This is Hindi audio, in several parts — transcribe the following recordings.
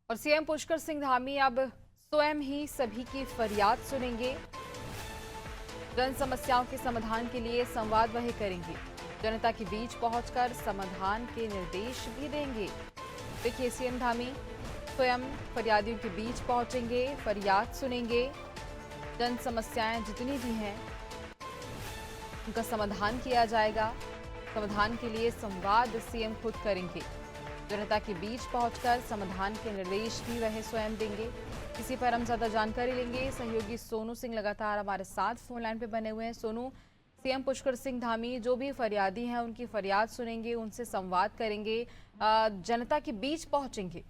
और सीएम पुष्कर सिंह धामी अब स्वयं ही सभी की फरियाद सुनेंगे। जन समस्याओं के समाधान के लिए संवाद वह करेंगे। जनता के बीच पहुंचकर समाधान के निर्देश भी देंगे। देखिए, सीएम धामी स्वयं फरियादियों के बीच पहुंचेंगे, फरियाद सुनेंगे। जन समस्याएं जितनी भी हैं उनका समाधान किया जाएगा। समाधान के लिए संवाद सीएम खुद करेंगे। जनता के बीच पहुंचकर समाधान के निर्देश भी वह स्वयं देंगे। इसी पर हम ज्यादा जानकारी लेंगे। सहयोगी सोनू सिंह लगातार हमारे साथ फोन लाइन पे बने हुए हैं। सोनू, सीएम पुष्कर सिंह धामी जो भी फरियादी हैं उनकी फरियाद सुनेंगे, उनसे संवाद करेंगे, जनता के बीच पहुंचेंगे।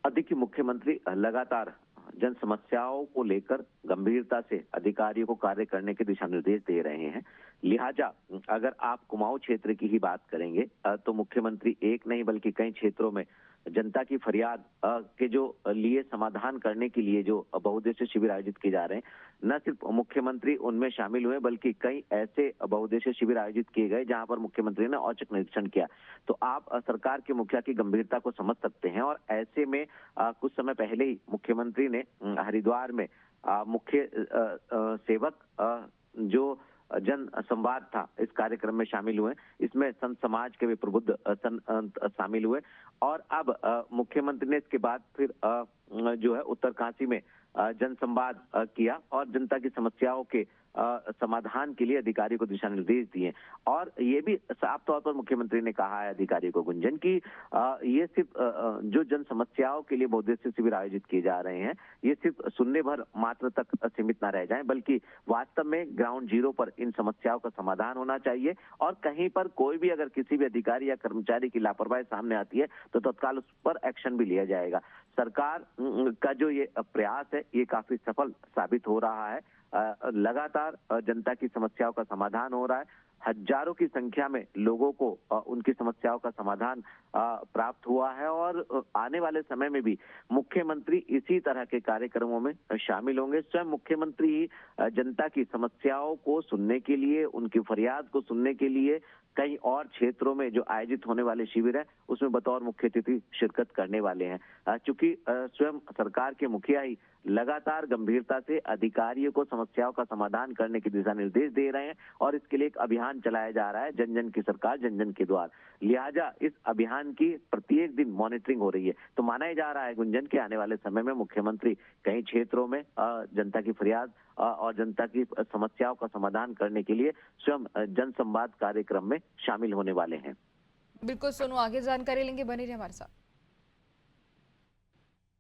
देखिए, मुख्यमंत्री लगातार जन समस्याओं को लेकर गंभीरता से अधिकारियों को कार्य करने के दिशा निर्देश दे रहे हैं। लिहाजा अगर आप कुमाऊं क्षेत्र की ही बात करेंगे तो मुख्यमंत्री एक नहीं बल्कि कई क्षेत्रों में जनता की फरियाद के जो लिए समाधान करने के लिए जो बहुउद्देशीय शिविर आयोजित किए जा रहे हैं, न सिर्फ मुख्यमंत्री उनमें शामिल हुए बल्कि कई ऐसे बहुउद्देशीय शिविर आयोजित किए गए जहां पर मुख्यमंत्री ने औचक निरीक्षण किया। तो आप सरकार के मुखिया की गंभीरता को समझ सकते हैं। और ऐसे में कुछ समय पहले ही मुख्यमंत्री ने हरिद्वार में मुख्य सेवक जो जन संवाद था, इस कार्यक्रम में शामिल हुए। इसमें संत समाज के भी प्रबुद्ध संत शामिल हुए। और अब मुख्यमंत्री ने इसके बाद फिर जो है उत्तरकाशी में जन संवाद किया और जनता की समस्याओं के समाधान के लिए अधिकारियों को दिशा निर्देश दिए। और ये भी साफ तौर पर मुख्यमंत्री ने कहा है अधिकारियों को, गुंजन, कि ये सिर्फ जो जन समस्याओं के लिए बहुउद्देशीय शिविर आयोजित किए जा रहे हैं, ये सिर्फ सुनने भर मात्र तक सीमित ना रह जाएं, बल्कि वास्तव में ग्राउंड जीरो पर इन समस्याओं का समाधान होना चाहिए। और कहीं पर कोई भी अगर किसी भी अधिकारी या कर्मचारी की लापरवाही सामने आती है तो तत्काल उस पर एक्शन भी लिया जाएगा। सरकार का जो ये प्रयास है ये काफी सफल साबित हो रहा है। लगातार जनता की समस्याओं का समाधान हो रहा है। हजारों की संख्या में लोगों को उनकी समस्याओं का समाधान प्राप्त हुआ है। और आने वाले समय में भी मुख्यमंत्री इसी तरह के कार्यक्रमों में शामिल होंगे। स्वयं मुख्यमंत्री ही जनता की समस्याओं को सुनने के लिए, उनकी फरियाद को सुनने के लिए कई और क्षेत्रों में जो आयोजित होने वाले शिविर है उसमें बतौर मुख्य अतिथि शिरकत करने वाले हैं। चूंकि स्वयं सरकार के मुखिया ही लगातार गंभीरता से अधिकारियों को समस्याओं का समाधान करने के दिशा निर्देश दे रहे हैं और इसके लिए एक अभियान चलाया जा रहा है, जन जन की सरकार जन जन के द्वार। लिहाजा इस अभियान की प्रत्येक दिन मॉनिटरिंग हो रही है। तो माना ही जा रहा है, गुंजन, के आने वाले समय में मुख्यमंत्री कई क्षेत्रों में जनता की फरियाद और जनता की समस्याओं का समाधान करने के लिए स्वयं जन संवाद कार्यक्रम में शामिल होने वाले हैं। बिल्कुल सोनू, आगे जानकारी लेंगे, बने रहिए हमारे साथ।